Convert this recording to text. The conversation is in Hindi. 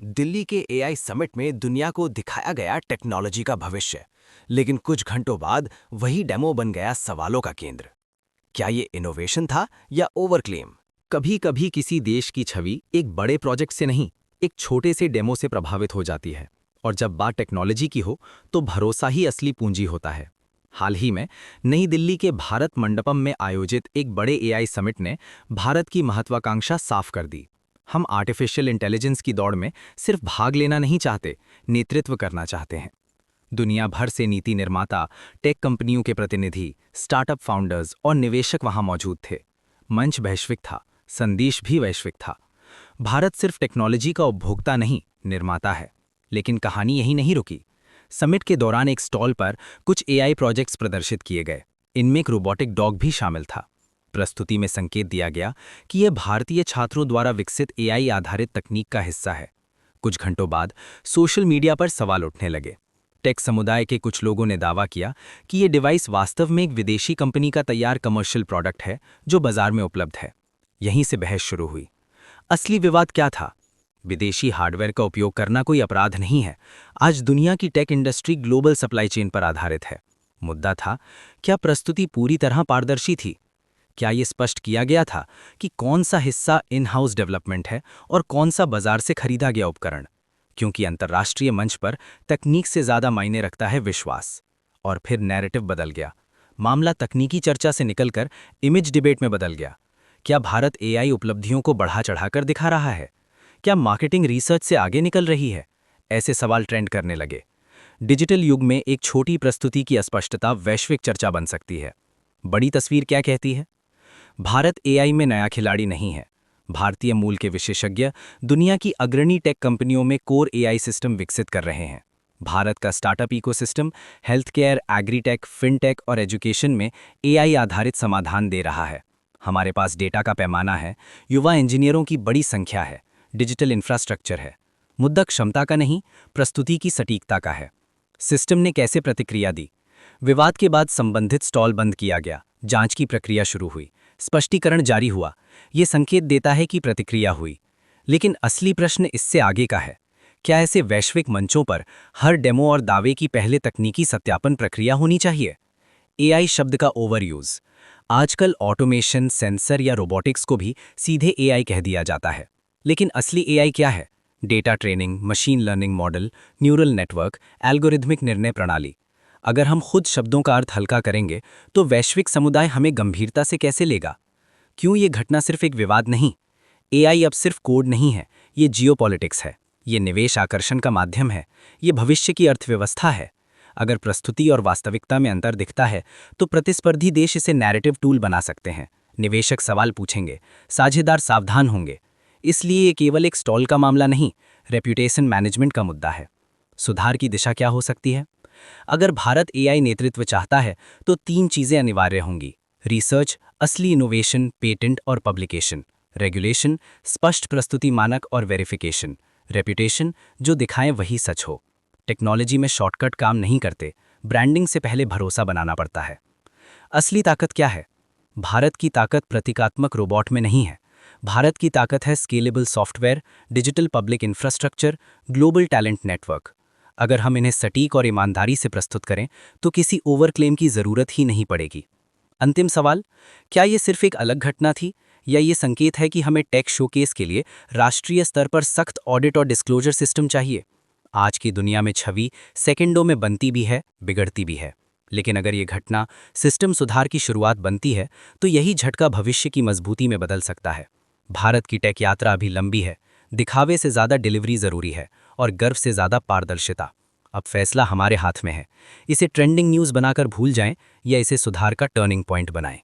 दिल्ली के एआई समिट में दुनिया को दिखाया गया टेक्नोलॉजी का भविष्य, लेकिन कुछ घंटों बाद वही डेमो बन गया सवालों का केंद्र। क्या ये इनोवेशन था या ओवरक्लेम? कभी कभी किसी देश की छवि एक बड़े प्रोजेक्ट से नहीं, एक छोटे से डेमो से प्रभावित हो जाती है। और जब बात टेक्नोलॉजी की हो तो भरोसा ही असली पूंजी होता है। हाल ही में नई दिल्ली के भारत मंडपम में आयोजित एक बड़े एआई समिट ने भारत की महत्वाकांक्षा साफ कर दी। हम आर्टिफिशियल इंटेलिजेंस की दौड़ में सिर्फ भाग लेना नहीं चाहते, नेतृत्व करना चाहते हैं। दुनिया भर से नीति निर्माता, टेक कंपनियों के प्रतिनिधि, स्टार्टअप फाउंडर्स और निवेशक वहां मौजूद थे। मंच वैश्विक था, संदेश भी वैश्विक था। भारत सिर्फ टेक्नोलॉजी का उपभोक्ता नहीं, निर्माता है। लेकिन कहानी यही नहीं रुकी। समिट के दौरान एक स्टॉल पर कुछ एआई प्रोजेक्ट्स प्रदर्शित किए गए। इनमें एक रोबोटिक डॉग भी शामिल था। प्रस्तुति में संकेत दिया गया कि यह भारतीय छात्रों द्वारा विकसित एआई आधारित तकनीक का हिस्सा है। कुछ घंटों बाद सोशल मीडिया पर सवाल उठने लगे। टेक समुदाय के कुछ लोगों ने दावा किया कि यह डिवाइस वास्तव में एक विदेशी कंपनी का तैयार कमर्शियल प्रोडक्ट है जो बाजार में उपलब्ध है। यहीं से बहस शुरू हुई। असली विवाद क्या था? विदेशी हार्डवेयर का उपयोग करना कोई अपराध नहीं है। आज दुनिया की tech industry global supply chain पर आधारित है। मुद्दा था, क्या प्रस्तुति पूरी तरह पारदर्शी थी? क्या ये स्पष्ट किया गया था कि कौन सा हिस्सा इन हाउस डेवलपमेंट है और कौन सा बाजार से खरीदा गया उपकरण? क्योंकि अंतर्राष्ट्रीय मंच पर तकनीक से ज्यादा मायने रखता है विश्वास। और फिर नैरेटिव बदल गया। मामला तकनीकी चर्चा से निकलकर इमेज डिबेट में बदल गया। क्या भारत एआई उपलब्धियों को बढ़ा चढ़ाकर दिखा रहा है? क्या मार्केटिंग रिसर्च से आगे निकल रही है? ऐसे सवाल ट्रेंड करने लगे। डिजिटल युग में एक छोटी प्रस्तुति की अस्पष्टता वैश्विक चर्चा बन सकती है। बड़ी तस्वीर क्या कहती है? भारत एआई में नया खिलाड़ी नहीं है। भारतीय मूल के विशेषज्ञ दुनिया की अग्रणी टेक कंपनियों में कोर एआई सिस्टम विकसित कर रहे हैं। भारत का startup ecosystem health care, agritech, fintech और एजुकेशन में एआई आधारित समाधान दे रहा है। हमारे पास डेटा का पैमाना है, युवा इंजीनियरों की बड़ी संख्या है, डिजिटल इंफ्रास्ट्रक्चर है। मुद्दा क्षमता का नहीं, प्रस्तुति की सटीकता का है। सिस्टम ने कैसे प्रतिक्रिया दी? विवाद के बाद संबंधित स्टॉल बंद किया गया। जांच की प्रक्रिया शुरू हुई। स्पष्टीकरण जारी हुआ। ये संकेत देता है कि प्रतिक्रिया हुई। लेकिन असली प्रश्न इससे आगे का है। क्या ऐसे वैश्विक मंचों पर हर डेमो और दावे की पहले तकनीकी सत्यापन प्रक्रिया होनी चाहिए? एआई शब्द का ओवरयूज। आजकल ऑटोमेशन, सेंसर या रोबोटिक्स को भी सीधे एआई कह दिया जाता है। लेकिन असली एआई क्या है? Data training, machine learning model, neural network, algorithmic निर्णय प्रणाली। अगर हम खुद शब्दों का अर्थ हल्का करेंगे तो वैश्विक समुदाय हमें गंभीरता से कैसे लेगा? क्यों ये घटना सिर्फ एक विवाद नहीं? एआई अब सिर्फ कोड नहीं है, ये जियोपॉलिटिक्स है, ये निवेश आकर्षण का माध्यम है, ये भविष्य की अर्थव्यवस्था है। अगर प्रस्तुति और वास्तविकता में अंतर दिखता है तो प्रतिस्पर्धी देश इसे नैरेटिव टूल बना सकते हैं। निवेशक सवाल पूछेंगे, साझेदार सावधान होंगे। इसलिए ये केवल एक स्टॉल का मामला नहीं, रेप्यूटेशन मैनेजमेंट का मुद्दा है। सुधार की दिशा क्या हो सकती है? अगर भारत एआई नेतृत्व चाहता है तो 3 चीजें अनिवार्य होंगी: रिसर्च, असली इनोवेशन, पेटेंट और पब्लिकेशन; रेगुलेशन, स्पष्ट प्रस्तुति मानक और वेरिफिकेशन; रेप्यूटेशन, जो दिखाएं वही सच हो। टेक्नोलॉजी में शॉर्टकट काम नहीं करते, ब्रांडिंग से पहले भरोसा बनाना पड़ता है। असली ताकत क्या है? भारत की ताकत प्रतीकात्मक रोबोट में नहीं है। भारत की ताकत है scalable software, digital public infrastructure, global talent network. अगर हम इन्हें सटीक और ईमानदारी से प्रस्तुत करें तो किसी ओवरक्लेम की जरूरत ही नहीं पड़ेगी। अंतिम सवाल, क्या ये सिर्फ एक अलग घटना थी या ये संकेत है कि हमें टेक शोकेस के लिए राष्ट्रीय स्तर पर सख्त ऑडिट और डिस्क्लोजर सिस्टम चाहिए? आज की दुनिया में छवि सेकंडों में बनती भी है, बिगड़ती भी है। लेकिन अगर ये घटना सिस्टम सुधार की शुरुआत बनती है तो यही झटका भविष्य की मजबूती में बदल सकता है। भारत की टेक यात्रा अभी लंबी है। दिखावे से ज़्यादा डिलीवरी ज़रूरी है और गर्व से ज़्यादा पारदर्शिता। अब फैसला हमारे हाथ में है। इसे ट्रेंडिंग न्यूज़ बनाकर भूल जाएं या इसे सुधार का टर्निंग पॉइंट बनाएं।